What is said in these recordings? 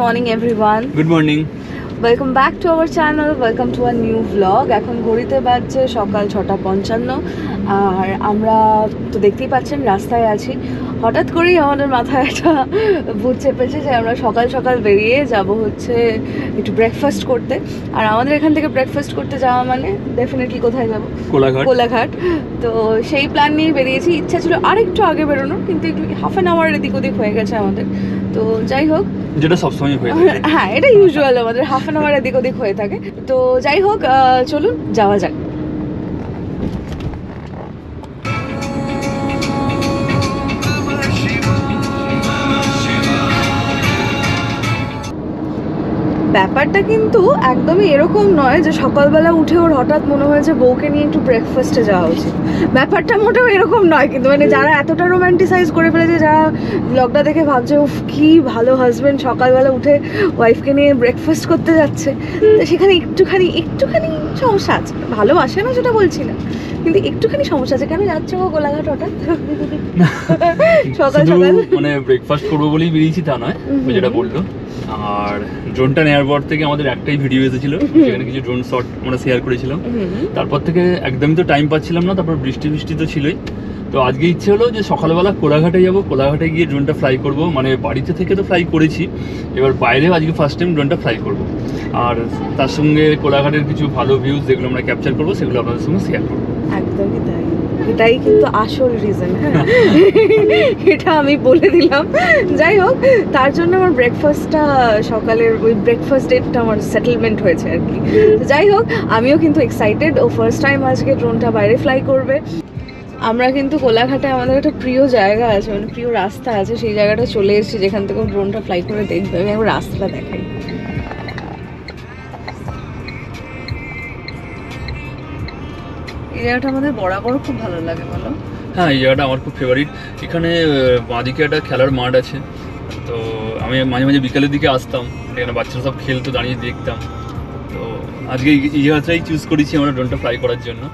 morning everyone. Good morning. Welcome back to our channel. Welcome to a new vlog. এখন ঘড়িতে বাজছে সকাল 6:55 আর আমরা তো দেখতেই পাচ্ছেন রাস্তায় আছি। হঠাৎ করেই আমাদের মাথায় একটা ভূত চেপেছে যে আমরা সকাল সকাল বেরিয়ে যাব হচ্ছে একটু ব্রেকফাস্ট করতে। আর আমাদের এখান থেকে ব্রেকফাস্ট করতে যাওয়া মানে ডেফিনেটলি কোথায় যাব? কোলাঘাট। তো সেই প্ল্যান নিয়ে বেরিয়েছি। ইচ্ছা ছিল আরেকটু আগে বেরোনোর, কিন্তু একটু হাফ অ্যান আওয়ার এদিক ওদিক হয়ে গেছে আমাদের। তো যাই হোক, যেটা সবসময় হয়ে থাকে। হ্যাঁ, এটা ইউজুয়াল আমাদের হাফ অ্যান আওয়ার এদিক ওদিক হয়ে থাকে। তো যাই হোক, চলুন যাওয়া যাক। ব্যাপারটা কিন্তু একদমই এরকম নয় যে সকালবেলা উঠে ওর হঠাৎ মনে হয়েছে বউকে নিয়ে একটু ব্রেকফাস্টে যাওয়া উচিত। ব্যাপারটা মোটেও এরকম নয়, কিন্তু মানে যারা এতটা রোম্যান্টিসাইজ করে ফেলেছে, যারা ব্লগটা দেখে ভাবছে উফ কি ভালো হাজবেন্ড সকালবেলা উঠে ওয়াইফকে নিয়ে ব্রেকফাস্ট করতে যাচ্ছে, তো সেখানে একটুখানি সমস্যা আছে। ভালোবাসে না সেটা বলছি না, কিন্তু একটুখানি সমস্যা আছে। কেন যাচ্ছে ও কোলাঘাট হঠাৎ সকাল সকাল? মানে ব্রেকফাস্ট করবো বলেই বেরিয়েছি তা নয়, যেটা বললো। আর ড্রোনটা নেওয়ার পর থেকে আমাদের একটাই ভিডিও এসেছিল, সেখানে কিছু ড্রোন শট মানে শেয়ার করেছিলাম। তারপর থেকে একদমই তো টাইম পাচ্ছিলাম না, তারপর বৃষ্টি তো ছিলই। তো আজকে ইচ্ছে হলো যে সকালবেলা কোলাঘাটে যাবো, কোলাঘাটে গিয়ে ড্রোনটা ফ্লাই করব। মানে বাড়িতে থেকে তো ফ্লাই করেছি, এবার বাইরেও আজকে ফার্স্ট টাইম ড্রোনটা ফ্লাই করব। আর তার সঙ্গে কোলাঘাটের কিছু ভালো ভিউজ যেগুলো আমরা ক্যাপচার করবো সেগুলো আপনাদের সঙ্গে শেয়ার করবো। একদমই তাই, এটাই কিন্তু আসল রিজন। হ্যাঁ, এটা আমি বলে দিলাম। যাই হোক, তার জন্য আমার ব্রেকফাস্টটা সকালের ওই ব্রেকফাস্ট ডেটটা আমার সেটেলমেন্ট হয়েছে আর কি। যাই হোক, আমিও কিন্তু এক্সাইটেড। ও ফার্স্ট টাইম আজকে ড্রোনটা বাইরে ফ্লাই করবে। আমরা কিন্তু কোলাঘাটে আমাদের একটা প্রিয় জায়গা আছে, মানে প্রিয় রাস্তা আছে, সেই জায়গাটা চলে এসেছি যেখান থেকে ড্রোনটা ফ্লাই করে দেখবে। আমি একবার রাস্তাটা দেখাই। এই জায়গাটা আমাদের বরাবর খুব ভালো লাগে, বলো? হ্যাঁ, এই জায়গাটা আমার খুব ফেভারিট। এখানে বাঁদিকে একটা খেলার মাঠ আছে, তো আমি মাঝে মাঝে বিকালের দিকে আসতাম, এখানে বাচ্চারা সব খেলতো, দাঁড়িয়ে দেখতাম। তো আজকে এই জায়গাটাই চুজ করেছি আমরা ড্রোনটা ফ্লাই করার জন্য।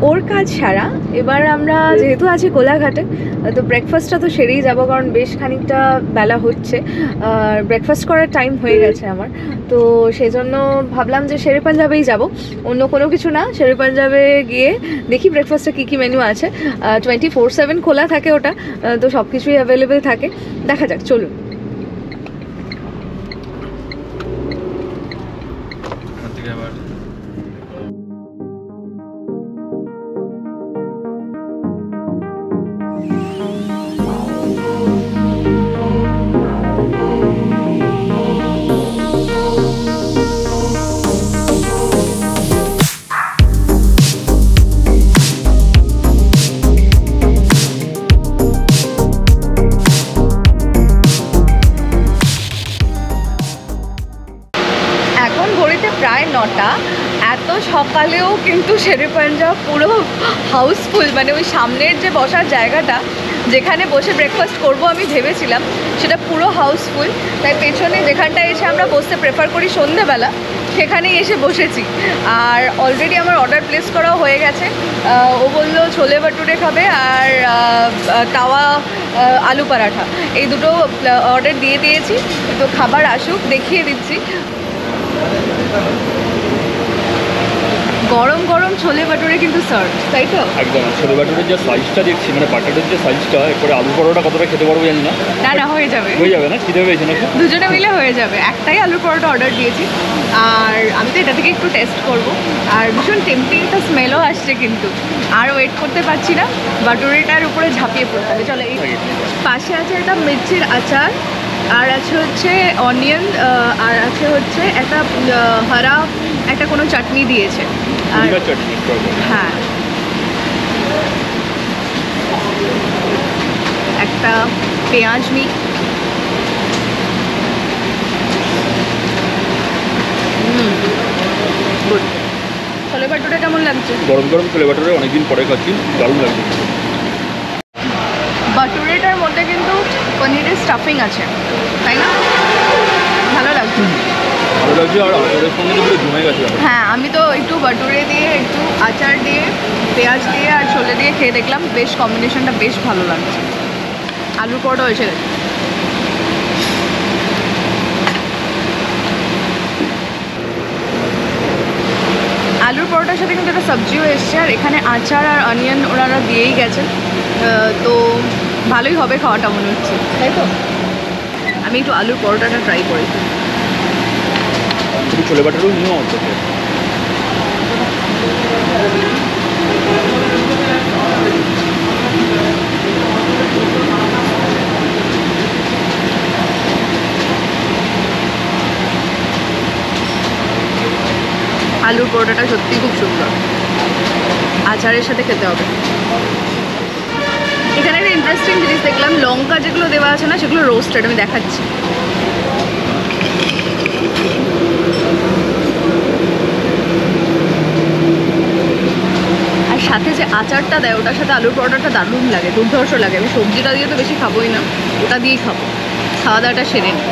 ওর কাজ সারা। এবার আমরা যেহেতু আছি কোলাঘাটে, তো ব্রেকফাস্টটা তো সেরেই যাবো, কারণ বেশ খানিকটা বেলা হচ্ছে আর ব্রেকফাস্ট করার টাইম হয়ে গেছে আমার। তো সেই জন্য ভাবলাম যে শেরে পাঞ্জাবেই যাব, অন্য কোনো কিছু না। শেরে পাঞ্জাবে গিয়ে দেখি ব্রেকফাস্টে কী কী মেনু আছে। 24/7 খোলা থাকে ওটা, তো সব কিছুই অ্যাভেলেবেল থাকে। দেখা যাক, চলুন। এখন ঘড়িতে প্রায় 9টা। এত সকালেও কিন্তু শেরে পাঞ্জাব পুরো হাউসফুল। মানে ওই সামনের যে বসার জায়গাটা, যেখানে বসে ব্রেকফাস্ট করব আমি ভেবেছিলাম, সেটা পুরো হাউসফুল। তাই পেছনে যেখানটায় এসে আমরা বসতে প্রেফার করি সন্ধ্যেবেলা, সেখানেই এসে বসেছি। আর অলরেডি আমার অর্ডার প্লেস করাও হয়ে গেছে। ও বললো ছোলে ভাটুরে খাবে আর তাওয়া আলু পরাঠা, এই দুটো অর্ডার দিয়ে দিয়েছি। তো খাবার আসুক, দেখিয়ে দিচ্ছি। গরম গরম ছোলে ভাটুরে কিন্তু সার্ভ, তাই তো? একদম। ছোলে ভাটুরের যে সাইজটা দেখছি, মানে বাটারের যে সাইজটা, এরপরে আলু পরোটা কতটা খেতে পারবো জানি না। না না, হয়ে যাবে, হয়ে যাবে না? খিদে পেয়েছে না? দুজনে মিলে হয়ে যাবে। একটাই আলুর পরোটা অর্ডার দিয়েছি, আর আমি তো এটা থেকে একটু টেস্ট করব। আর ভীষণ টেম্পটিং একটা স্মেলও আসছে, কিন্তু আর ওয়েট করতে পারছি না, ভাটুরেটার উপরে ঝাঁপিয়ে পড়তে হবে। চলো, এই পাশে আছে একটা মির্চির আচার, আর আছে হচ্ছে অনিয়ন, আর আছে হচ্ছে একটা হরা একটা কোনো চাটনি দিয়েছে। আর হ্যাঁ, একটা পেঁয়াজ গুড। ছোলে ভাটুরে কেমন লাগছে? গরম গরম ছোলে ভাটুরে অনেকদিন পরে খাচ্ছি, দারুণ লাগছে। ভাটুরেটার মধ্যে কিন্তু পনিরের স্টাফিং আছে, তাই না? ভালো লাগছে, ভালো লাগছে। আর আচারের সঙ্গে তো পুরো জমে গেছে। হ্যাঁ, আমি তো একটু ভাটুরে দিয়ে, একটু আচার দিয়ে, পেঁয়াজ দিয়ে আর ছোলে দিয়ে খেয়ে দেখলাম, বেশ কম্বিনেশনটা বেশ ভালো লাগছে। আলুর পরোটা হয়েছে। আলুর পরোটার সাথে কিন্তু একটা সবজিও এসছে, আর এখানে আচার আর অনিয়ন ওনারা দিয়েই গেছেন। তো ভালোই হবে খাওয়াটা মনে হচ্ছে, তাই তো? আমি একটু আলুর পরোটাটা ট্রাই করি। ছোলে ভাটুরেও নিও অন্তত। আলুর পরোটাটা সত্যিই খুব সুন্দর, আচারের সাথে খেতে হবে। এখানে একটা ইন্টারেস্টিং জিনিস দেখলাম, লঙ্কা যেগুলো দেওয়া আছে না, সেগুলো রোস্টেড। আমি দেখাচ্ছি। আর সাথে যে আচারটা দেয়, ওটার সাথে আলুর পরোটাটা দারুণ লাগে, দুর্ধর্ষ লাগে। আমি সবজিটা দিয়ে তো বেশি খাবোই না, ওটা দিয়েই খাবো। খাওয়া দাওয়াটা সেরে নিই।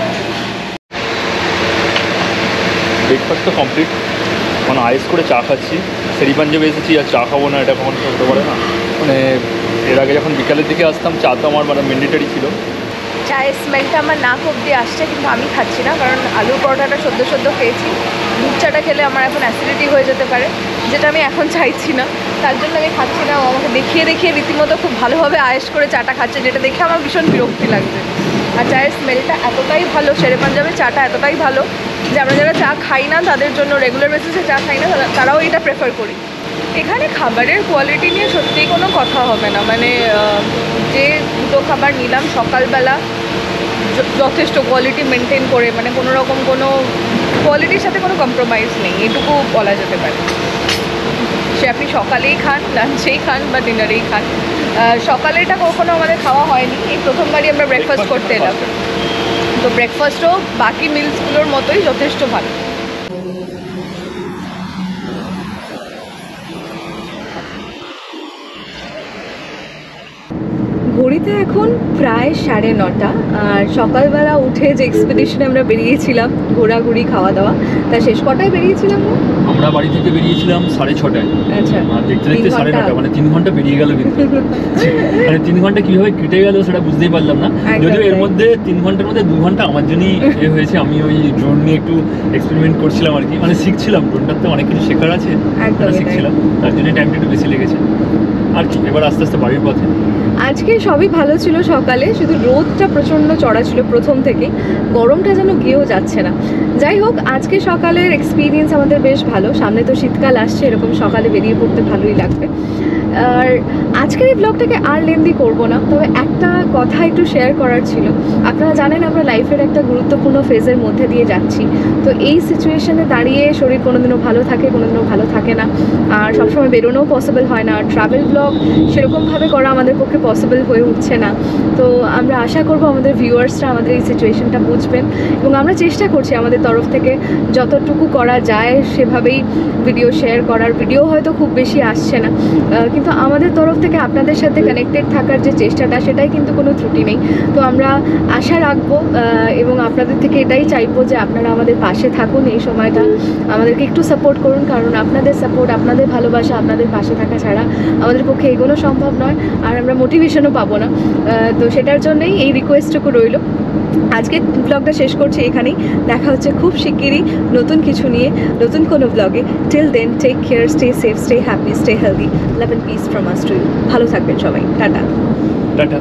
ব্রেকফাস্ট তো কমপ্লিট, মানে আইস করে চা খাচ্ছি। শেরে পাঞ্জাবে এসেছি আর চা খাবো না, এটা কখনো হতে পারে না। মানে এর আগে যখন বিকালের দিকে আসতাম, চা তো আমার মানে ম্যান্ডেটারি ছিল। চায়ের স্মেলটা আমার নাক অব্দি আসছে, কিন্তু আমি খাচ্ছি না, কারণ আলুর পরোটাটা সদ্য সদ্য খেয়েছি। দুধ চাটা খেলে আমার এখন অ্যাসিডিটি হয়ে যেতে পারে, যেটা আমি এখন চাইছি না। তার জন্য আমি খাচ্ছি না। ও আমাকে দেখিয়ে দেখিয়ে রীতিমতো খুব ভালোভাবে আয়েস করে চাটা খাচ্ছে, যেটা দেখে আমার ভীষণ বিরক্তি লাগছে। আর চায়ের স্মেলটা এতটাই ভালো, শেরে পাঞ্জাবে চাটা এতটাই ভালো যে আমরা যারা চা খাই না, তাদের জন্য, রেগুলার বেসিসে চা খাই না, তারাও এটা প্রেফার করি। এখানে খাবারের কোয়ালিটি নিয়ে সত্যিই কোনো কথা হবে না। মানে যে দুটো খাবার নিলাম সকালবেলা, যথেষ্ট কোয়ালিটি মেনটেন করে, মানে কোনো রকম কোনো কোয়ালিটির সাথে কোনো কম্প্রোমাইজ নেই, এটুকু বলা যেতে পারে। সে আপনি সকালেই খান, লাঞ্চেই খান বা ডিনারেই খান। সকালেটা কখনো আমাদের খাওয়া হয়নি, এই প্রথমবারই আমরা ব্রেকফাস্ট করতে এলাম। তো ব্রেকফাস্টও বাকি মিলসগুলোর মতোই যথেষ্ট ভালো। ঘড়িতে ঘড়িতে এখন প্রায় 9:30, আর সকালবেলা উঠে যে এক্সপিডিশনে আমরা বেরিয়েছিলাম ঘোরাঘুরি খাওয়া দাওয়া, তা শেষ কটায় বেরিয়েছিলাম গো? আমরা বাড়ি থেকে বেরিয়েছিলাম 6:30টায়। আচ্ছা, আর দেখতে দেখতে 3 ঘন্টা। 9:30, মানে 3 ঘন্টা বেরিয়ে গেল কিন্তু। মানে 3 ঘন্টা কিভাবে কেটে গেল সেটা বুঝতেই পারলাম না। একদম যদিও এর তাই। মধ্যে 3 ঘন্টার মধ্যে 2 ঘন্টা আমার জন্যই হয়েছে। আমি ওই ড্রোন নিয়ে একটু এক্সপেরিমেন্ট করছিলাম আর কি, মানে শিখছিলাম। ড্রোনটার তো অনেক কিছু শেখার আছে, একদমই তাই। শিখছিলাম, তার জন্য টাইমটা একটু বেশি লেগেছে। আর কি, এবার আস্তে আস্তে বাড়ির পথে। আজকে সবই ভালো ছিল সকালে, শুধু রোদটা প্রচণ্ড চড়া ছিল প্রথম থেকেই, গরমটা যেন গিয়েও যাচ্ছে না। যাই হোক, আজকে সকালের এক্সপিরিয়েন্স আমাদের বেশ ভালো। সামনে তো শীতকাল আসছে, এরকম সকালে বেরিয়ে পড়তে ভালোই লাগবে। আর আজকের এই ব্লগটাকে আর লেন্দি করব না, তবে একটা কথা একটু শেয়ার করার ছিল। আপনারা জানেন আমরা লাইফের একটা গুরুত্বপূর্ণ ফেজের মধ্যে দিয়ে যাচ্ছি, তো এই সিচুয়েশনে দাঁড়িয়ে শরীর কোনোদিনও ভালো থাকে, কোনোদিনও ভালো থাকে না, আর সবসময় বেরোনোও পসিবল হয় না। আর ট্রাভেল ব্লগ সেরকমভাবে করা আমাদের পক্ষে পসিবল হয়ে উঠছে না। তো আমরা আশা করব আমাদের ভিউয়ার্সরা আমাদের এই সিচুয়েশনটা বুঝবেন, এবং আমরা চেষ্টা করছি আমাদের তরফ থেকে যতটুকু করা যায় সেভাবেই ভিডিও শেয়ার করার। ভিডিও হয়তো খুব বেশি আসছে না, কিন্তু আমাদের তরফ থেকে আপনাদের সাথে কানেক্টেড থাকার যে চেষ্টাটা, সেটাই কিন্তু কোনো ত্রুটি নেই। তো আমরা আশা রাখবো এবং আপনাদের থেকে এটাই চাইবো যে আপনারা আমাদের পাশে থাকুন এই সময়টা, আমাদেরকে একটু সাপোর্ট করুন, কারণ আপনাদের সাপোর্ট, আপনাদের ভালোবাসা, আপনাদের পাশে থাকা ছাড়া আমাদের পক্ষে এগোনো সম্ভব নয়, আর আমরা মোটিভেশনও পাবো না। তো সেটার জন্যই এই রিকোয়েস্টটুকু রইল। আজকে ব্লগটা শেষ করছি এখানেই। দেখা হচ্ছে খুব শিগগিরই নতুন কিছু নিয়ে, নতুন কোনো ব্লগে। Till then, take care, stay safe, stay happy, stay healthy, love and peace from us to you. ভালো থাকবেন সবাই, টাটা। টাটা।